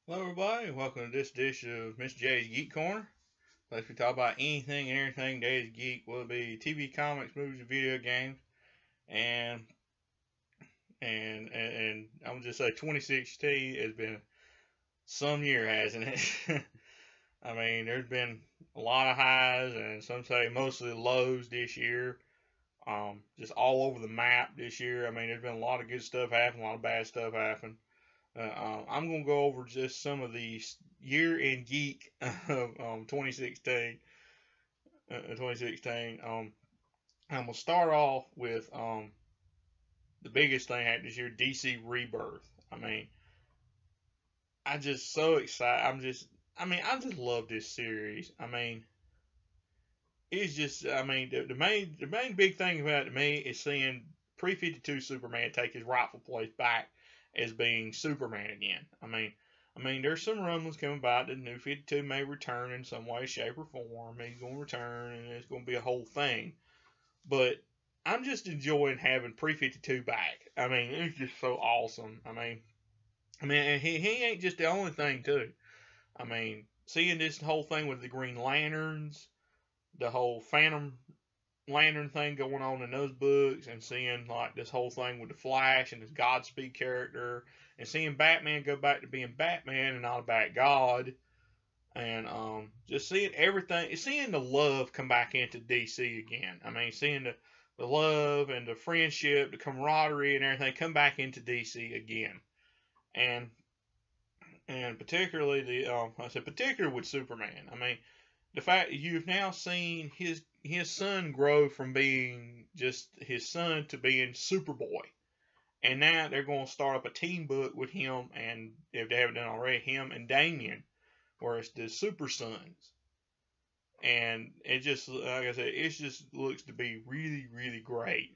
Hello, everybody. Welcome to this dish of Mr. J's Geek Corner. Place we talk about anything and everything that is geek, whether it be TV, comics, movies, video games, and and I'm gonna just say 2016 has been some year, hasn't it? I mean, there's been a lot of highs and some say mostly lows this year. Just all over the map this year. I mean, there's been a lot of good stuff happen, a lot of bad stuff happen. I'm going to go over just some of the year in geek of 2016. 2016. I'm going to start off with the biggest thing happened this year, DC Rebirth. I mean, I just so excited. I just love this series. I mean, it's just, the main big thing about it to me is seeing pre-52 Superman take his rightful place back as being Superman again. I mean, there's some rumblings coming about that New 52 may return in some way, shape, or form. He's going to return, and it's going to be a whole thing. But I'm just enjoying having pre-52 back. I mean, it's just so awesome. And he ain't just the only thing too. I mean, seeing this whole thing with the Green Lanterns, the whole Phantom Lantern thing going on in those books, and seeing like this whole thing with the Flash and his Godspeed character, and seeing Batman go back to being Batman and not a Bat God, and just seeing everything, seeing the love come back into DC again. I mean, seeing the love and the friendship, the camaraderie and everything come back into DC again, and particularly particularly with Superman. I mean, the fact that you've now seen his son grow from being just his son to being Superboy, and now they're going to start up a team book with him, and if they haven't done already, him and Damian, where it's the Super Sons, and it just, like I said, it just looks to be really, really great.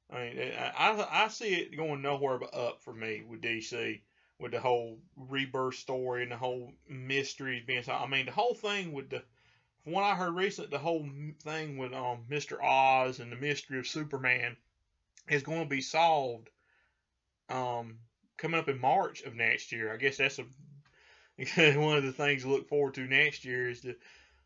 I see it going nowhere but up for me with DC, with the whole rebirth story and the whole mysteries being solved. I mean, the whole thing with from what I heard recently, the whole thing with Mr. Oz and the mystery of Superman is going to be solved coming up in March of next year. I guess that's one of the things to look forward to next year is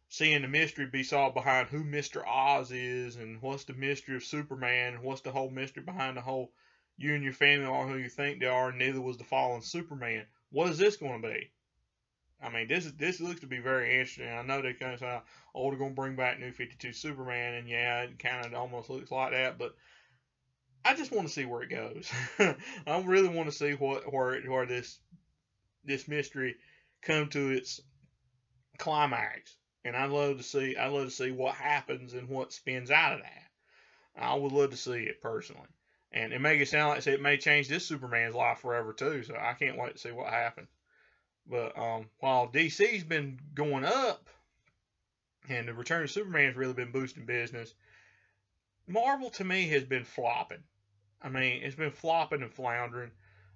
seeing the mystery be solved behind who Mr. Oz is, and what's the mystery of Superman, and what's the whole mystery behind the whole you and your family are who you think they are, and neither was the fallen Superman. What is this going to be? I mean, this looks to be very interesting. I know they kind of say, oh, they're going to bring back New 52 Superman, and yeah, it kind of almost looks like that, but I just want to see where it goes. I really want to see where this mystery come to its climax, and I'd love to see what happens and what spins out of that. I would love to see it personally. And it make it sound like it may change this Superman's life forever too. So I can't wait to see what happens. But while DC's been going up, and the Return of Superman has really been boosting business, Marvel to me has been flopping. I mean, it's been flopping and floundering.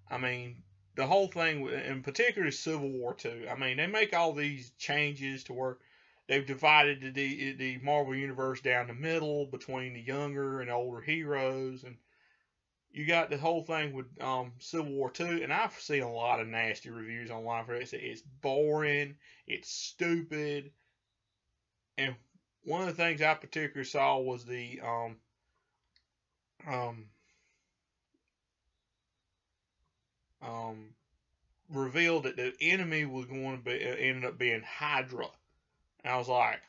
I mean, the whole thing, in particular, Civil War 2. I mean, they make all these changes to where they've divided the Marvel Universe down the middle between the younger and older heroes, and you got the whole thing with Civil War 2, and I've seen a lot of nasty reviews online for it. It's boring, it's stupid, and one of the things I particularly saw was the revealed that the enemy was going to be ended up being Hydra, and I was like,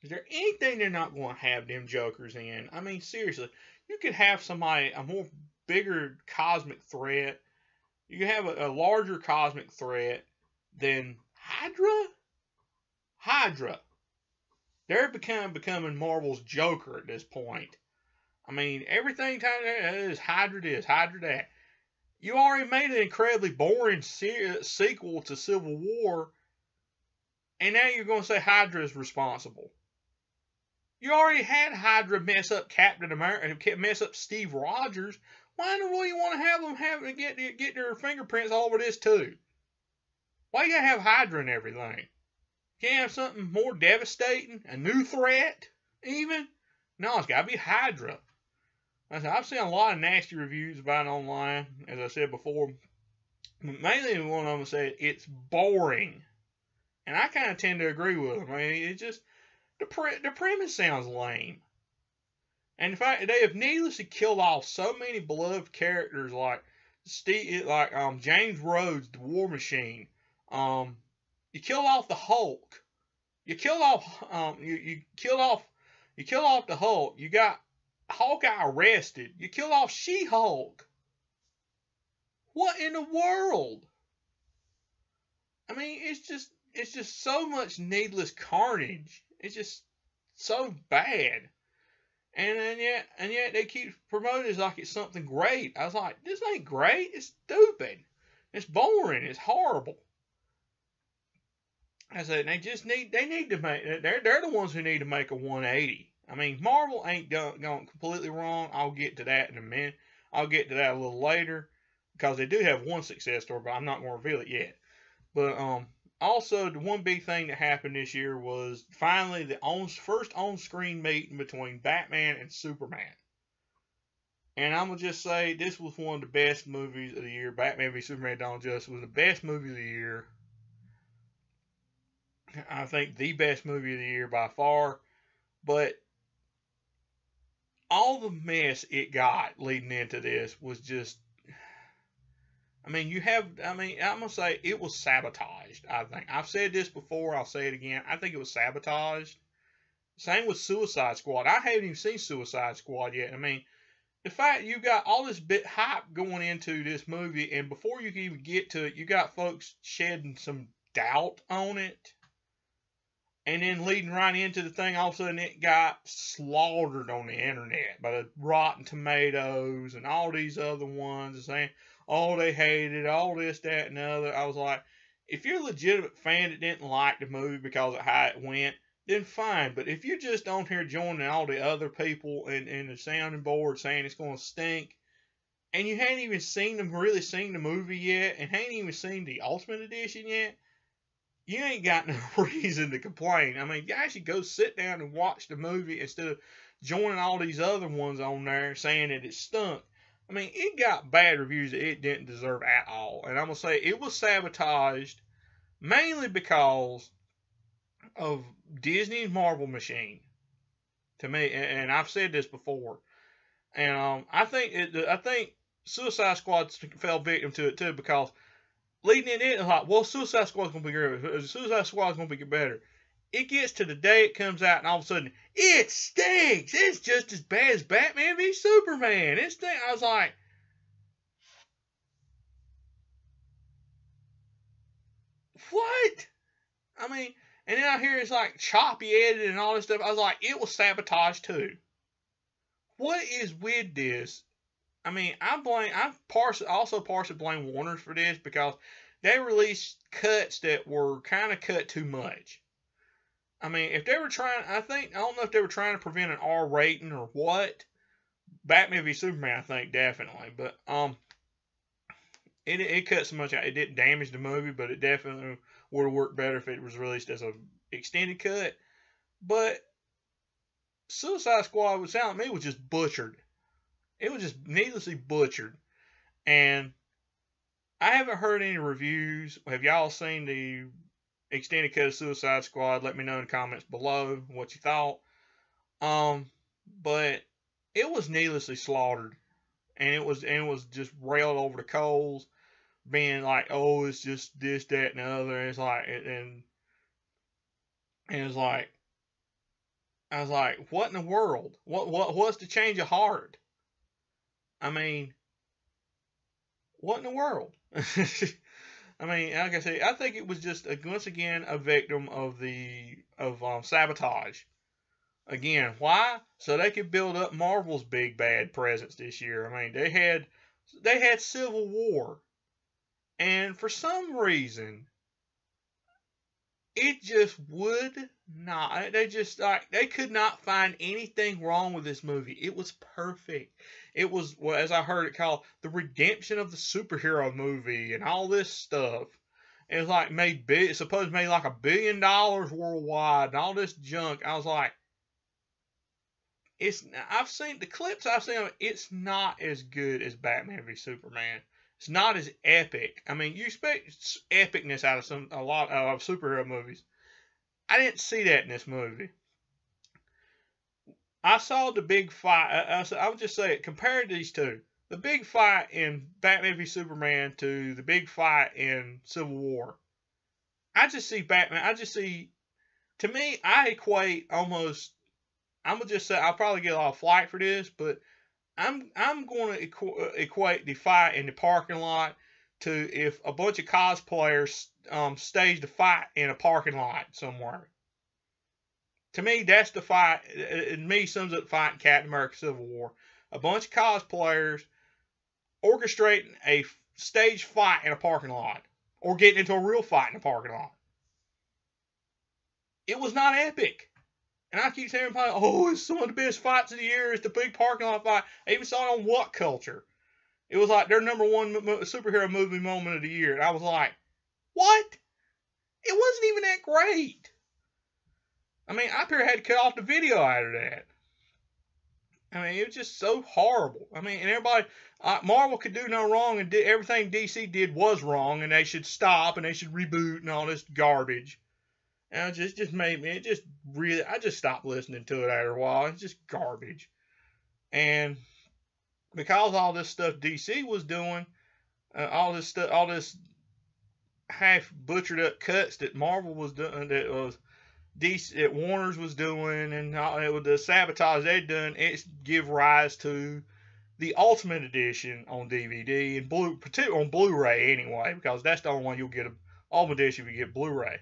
is there anything they're not going to have them jokers in? I mean, seriously. You could have somebody, a more bigger cosmic threat. You could have a larger cosmic threat than Hydra. Hydra. They're becoming Marvel's Joker at this point. I mean, everything is Hydra this, Hydra that. You already made an incredibly boring sequel to Civil War, and now you're going to say Hydra is responsible. You already had Hydra mess up Captain America, mess up Steve Rogers. Why in the world you want to have them get their fingerprints all over this too? Why you gotta have Hydra and everything? Can't have something more devastating, a new threat, even? No, it's gotta be Hydra. I've seen a lot of nasty reviews about it online, as I said before. mainly what I'm gonna say, it's boring, and I kind of tend to agree with them. I mean, it's just the premise sounds lame, and in fact, they have needlessly killed off so many beloved characters like James Rhodes, the War Machine. Um, you killed off the Hulk. You killed off you killed off the Hulk. You got Hawkeye arrested. You killed off She-Hulk. What in the world? I mean, it's just so much needless carnage. It's just so bad. And yet they keep promoting it like it's something great. I was like, this ain't great. It's stupid. It's boring. It's horrible. I said they need to make they're the ones who need to make a 180. I mean, Marvel ain't going completely wrong. I'll get to that in a minute. I'll get to that a little later because they do have one success story, but I'm not going to reveal it yet. But also the one big thing that happened this year was finally the first on-screen meeting between Batman and Superman. And I'm gonna just say this was one of the best movies of the year. Batman v Superman: Dawn of Justice was the best movie of the year. I think the best movie of the year by far. But all the mess it got leading into this was just. I mean, I'm going to say it was sabotaged, I think. I've said this before, I'll say it again. I think it was sabotaged. Same with Suicide Squad. I haven't even seen Suicide Squad yet. I mean, the fact you got all this bit hype going into this movie, and before you can even get to it, you got folks shedding some doubt on it. And then leading right into the thing, all of a sudden it got slaughtered on the internet by the Rotten Tomatoes and all these other ones saying, oh, they hated it, all this, that, and the other. I was like, if you're a legitimate fan that didn't like the movie because of how it went, then fine. But if you're just on here joining all the other people in the sounding board saying it's going to stink, and you hadn't even really seen the movie yet, and hadn't even seen the Ultimate Edition yet, you ain't got no reason to complain. I mean, you actually go sit down and watch the movie instead of joining all these other ones on there saying that it stunk. I mean, it got bad reviews that it didn't deserve at all. And I'm going to say it was sabotaged mainly because of Disney's Marvel machine. To me, and I've said this before. And I think Suicide Squad fell victim to it too because leading in it, like, well, Suicide Squad's gonna be great. Suicide Squad's gonna be better. It gets to the day it comes out, and all of a sudden, it stinks. It's just as bad as Batman v Superman. It stinks. I was like, what? I mean, and then I hear it's like choppy edited and all this stuff. I was like, it was sabotage too. What is with this? I mean, I also partially blame Warner for this because they released cuts that were kind of cut too much. I mean, if they were I don't know if they were trying to prevent an R rating or what. Batman v Superman, I think definitely, but it cut so much out. It didn't damage the movie, but it definitely would have worked better if it was released as a extended cut. But Suicide Squad would sound to me was just butchered. It was just needlessly butchered. And I haven't heard any reviews. Have y'all seen the extended cut of Suicide Squad? Let me know in the comments below what you thought. But it was needlessly slaughtered. And it was just railed over the coals, being like, oh, it's just this, that, and the other. And it's like, and it's like, I was like, what in the world? What's the change of heart? I mean, what in the world? I mean, like I say, I think it was just once again a victim of sabotage. Again, why? So they could build up Marvel's big bad presence this year. I mean, they had Civil War, and for some reason, it just would not. They could not find anything wrong with this movie. It was perfect. It was, well, as I heard it called, the redemption of the superhero movie and all this stuff. It was like supposed to made like $1 billion worldwide and all this junk. I was like, I've seen the clips I've seen of it, it's not as good as Batman v Superman. It's not as epic. I mean, you expect epicness out of a lot of superhero movies. I didn't see that in this movie. I saw the big fight. I would just say, compare these two. The big fight in Batman v Superman to the big fight in Civil War. I just see Batman. To me, I equate almost. I'm gonna just say I'll probably get a lot of flack for this, but I'm going to equate the fight in the parking lot to if a bunch of cosplayers staged a fight in a parking lot somewhere. To me, that's the fight. It me sums up the fight in Captain America: Civil War. A bunch of cosplayers orchestrating a staged fight in a parking lot, or getting into a real fight in a parking lot. It was not epic. And I keep saying, oh, it's some of the best fights of the year. It's the big parking lot fight. I even saw it on What Culture. It was like their #1 superhero movie moment of the year. And I was like, what? It wasn't even that great. I mean, I probably had to cut off the video out of that. I mean, it was just so horrible. I mean, and everybody, Marvel could do no wrong, and everything DC did was wrong, and they should stop, and they should reboot, and all this garbage. And it just made me, I just stopped listening to it after a while. It's just garbage. And because all this stuff DC was doing, all this half butchered up cuts that Marvel was doing, that Warner's was doing, and with the sabotage they'd done, it's give rise to the Ultimate Edition on DVD and particularly on Blu-ray anyway, because that's the only one you'll get. Ultimate Edition if you get Blu-ray.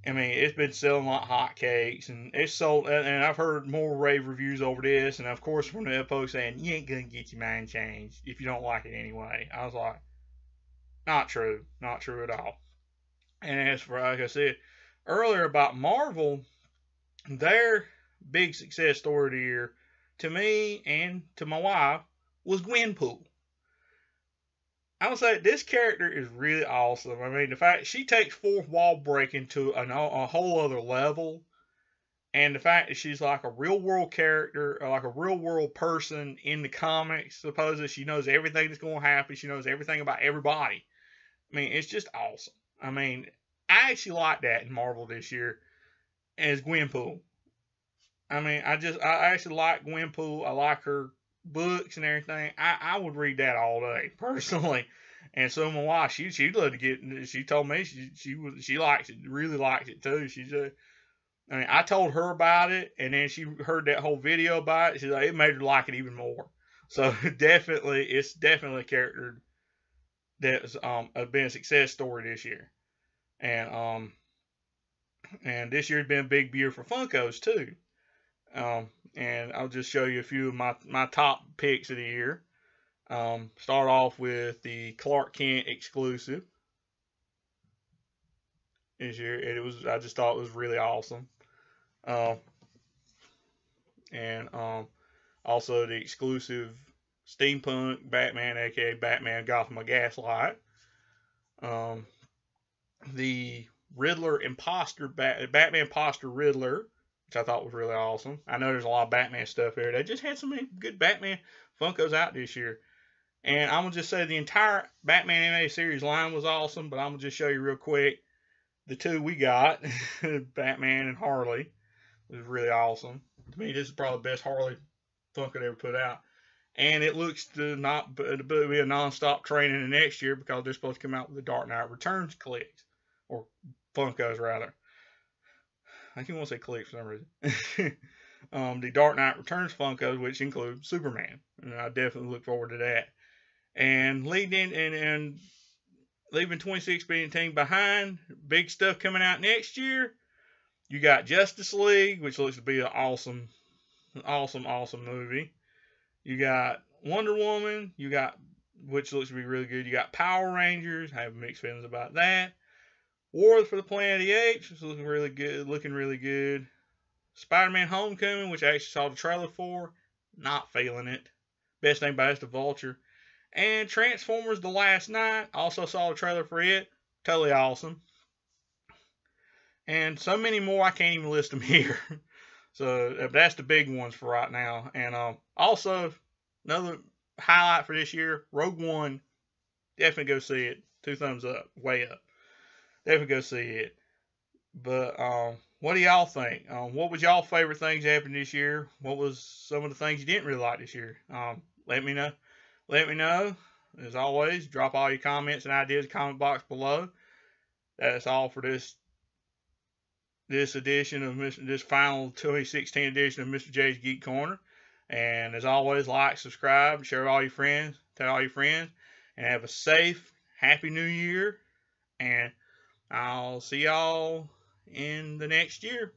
I mean, it's been selling like hotcakes, and it's sold. And I've heard more rave reviews over this, and of course from the folks saying you ain't gonna get your mind changed if you don't like it anyway. I was like, not true at all. And as for like I said earlier about Marvel, their big success story of the year, to me and to my wife, was Gwenpool. I would say this character is really awesome. I mean, the fact she takes fourth wall breaking to a whole other level, and the fact that she's like a real world character, like a real world person in the comics. Supposedly, she knows everything that's going to happen. She knows everything about everybody. I mean, it's just awesome. I mean, I actually like that in Marvel this year as Gwenpool. I mean, I actually like Gwenpool. I like her books and everything. I would read that all day personally. And so my wife, she'd love to get. She told me she likes it, really likes it too. I mean, I told her about it, and then she heard that whole video about it. She's like, it made her like it even more. So definitely, it's definitely a character that's been a success story this year, and this year's been a big year for Funkos too. And I'll just show you a few of my top picks of the year. Start off with the Clark Kent exclusive this year. I just thought it was really awesome. And also the exclusive steampunk Batman, aka Batman Gotham of Gaslight. The Riddler imposter Batman imposter Riddler, which I thought was really awesome. I know there's a lot of Batman stuff here. They just had so many good Batman Funkos out this year. And I'm going to just say the entire Batman animated series line was awesome, but I'm going to just show you real quick the two we got, Batman and Harley. It was really awesome. To me, this is probably the best Harley Funko they ever put out. And it looks to be a non-stop train in the next year because they're supposed to come out with the Dark Knight Returns clicks, or Funkos rather. I can't want to say clicks for some reason. The Dark Knight Returns Funkos, which include Superman, and I definitely look forward to that. And leaving 2016 behind, big stuff coming out next year. You got Justice League, which looks to be an awesome movie. You got Wonder Woman, which looks to be really good. You got Power Rangers, I have mixed feelings about that. War for the Planet of the Apes, which is looking really good. Spider-Man Homecoming, which I actually saw the trailer for, not feeling it. Best thing about it is the Vulture. And Transformers The Last Night, also saw the trailer for it, totally awesome. And so many more, I can't even list them here. So that's the big ones for right now. And also, another highlight for this year, Rogue One. Definitely go see it. 2 thumbs up, way up. Definitely go see it. But what do y'all think? What was y'all favorite things that happened this year? What was some of the things you didn't really like this year? Let me know. Let me know. As always, drop all your comments and ideas in the comment box below. That's all for this edition of this final 2016 edition of Mr. J's Geek Corner. And as always, like, subscribe, share with all your friends, tell all your friends, and have a safe, happy new year. And I'll see y'all in the next year.